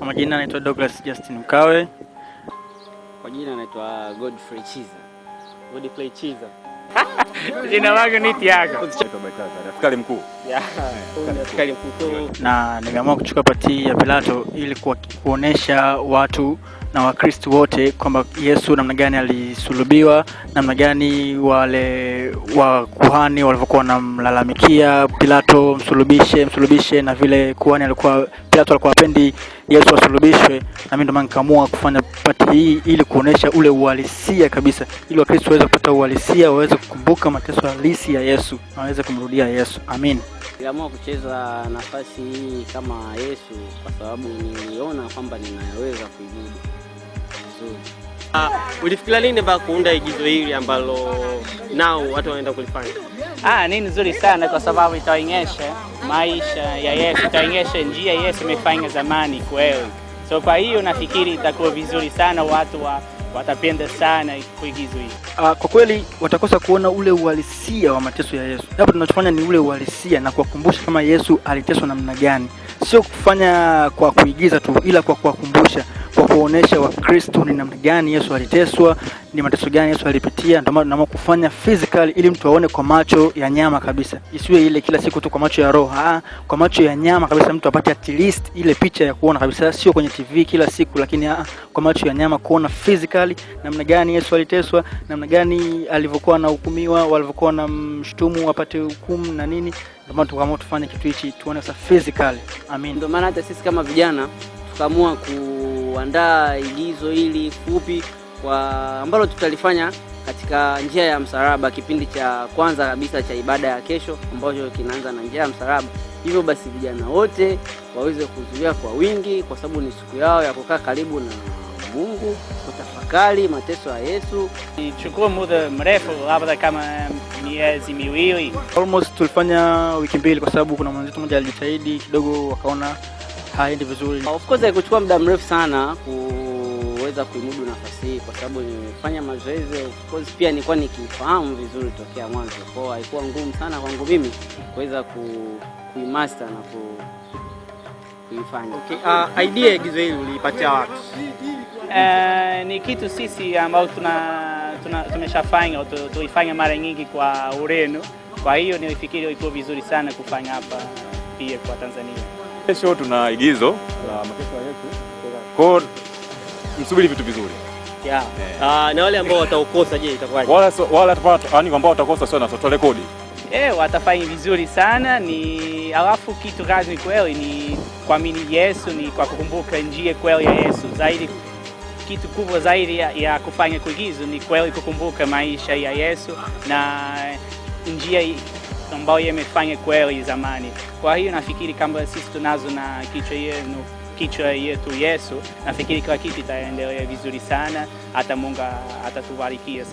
Kwa majina naitwa Douglas Justin Mkawe. Kwa jina naitwa Godfrey Chiza. Godfrey Chiza. Jina langu ni Tiago. Askari mkuu. Askari mkuu. Na nimeamua kuchukua pati ya Pilato ili kuonesha watu na Wakristo wote kwamba Yesu namna gani alisulubiwa, namna gani wale wa kuhani walivyokuwa wanamlalamikia Pilato msulubishe, na vile kuhani Pilato alikuwa hapendi Yesu asulubishwe. Na mimi ndo nikaamua kufanya pati hii ili kuonesha ule uhalisia kabisa, ili Wakristo waweze kupata uhalisia, waweze kukumbuka mateso halisi ya Yesu na waweze kumrudia Yesu. Amen. Niliamua kucheza nafasi hii kama Yesu kwa sababu niliona kwamba ninaweza kuimudu vizuri. Ulifikiria nini mpaka kuunda igizo hili ambalo nao watu wanaenda kulifanya? Ni nzuri sana kwa sababu itaonyesha maisha ya Yesu, itaonyesha njia Yesu amefanya zamani kweli. So kwa hiyo nafikiri itakuwa vizuri sana, watu watapenda sana kuigizo hili. Kwa kweli watakosa kuona ule uhalisia wa mateso ya Yesu. Hapo tunachofanya ni ule uhalisia na kuwakumbusha kama Yesu aliteswa namna gani. Sio kufanya kwa kuigiza tu, ila kwa kuwakumbusha, kwa kuonesha Wakristo ni namna gani Yesu aliteswa, ni mateso gani Yesu alipitia. Ndio maana tunaamua kufanya physically ili mtu aone kwa macho ya nyama kabisa. Isiwe ile kila siku tu kwa macho ya roho, kwa macho ya nyama kabisa, mtu apate at least ile picha ya kuona kabisa, sio kwenye TV kila siku, lakini kwa macho ya nyama, kuona physically namna gani Yesu aliteswa, namna gani alivyokuwa anahukumiwa, walivyokuwa na mshtumu apate hukumu na nini. Ndio maana tukaamua tufanye kitu hichi tuone sasa physically. Amen. Ndio maana hata sisi kama vijana tukaamua kuandaa igizo hili fupi ambalo tutalifanya katika njia ya msalaba, kipindi cha kwanza kabisa cha ibada ya kesho ambacho kinaanza na njia ya msalaba. Hivyo basi vijana wote waweze kuhudhuria kwa wingi, kwa sababu ni siku yao ya kukaa karibu na Mungu, kutafakari mateso ya Yesu. Chukua muda mrefu, labda kama miezi miwili. Almost tulifanya wiki mbili kwa sababu kuna mwenzetu mmoja alijitahidi kidogo wakaona haendi vizuri. Of course haikuchukua muda mrefu sana kuweza kuimudu nafasi hii kwa sababu nimefanya mazoezi. Of course pia nilikuwa nikifahamu vizuri tokea mwanzo. Kwa hiyo haikuwa ngumu sana kwangu mimi kuweza kuimaster na kuifanya. Okay, idea ya igizo hili uliipatia wapi? Ni kitu sisi ambao tumeshafanya, tuifanya mara nyingi kwa Ureno. Kwa hiyo nilifikiri ilikuwa vizuri sana kufanya hapa pia kwa Tanzania. Kesho tuna igizo la mateso ya Yesu. Kwa msubiri vitu vizuri. Yeah. Na wale ambao wataokosa je, itakuwaje? Wale ambao watakosa sio na rekodi. Watafanya vizuri sana. Alafu kitu rasmi kweli ni kuamini Yesu, ni kwa kukumbuka njia kweli ya Yesu. Zaidi kitu kubwa zaidi ya kufanya kuigizo ni kweli kukumbuka maisha ya Yesu na njia ambayo yamefanya kweli zamani. Kwa hiyo nafikiri kama sisi tunazo na kichwa yetu Yesu, nafikiri kwa kitu itaendelea vizuri sana, hata Mungu atatubariki sana.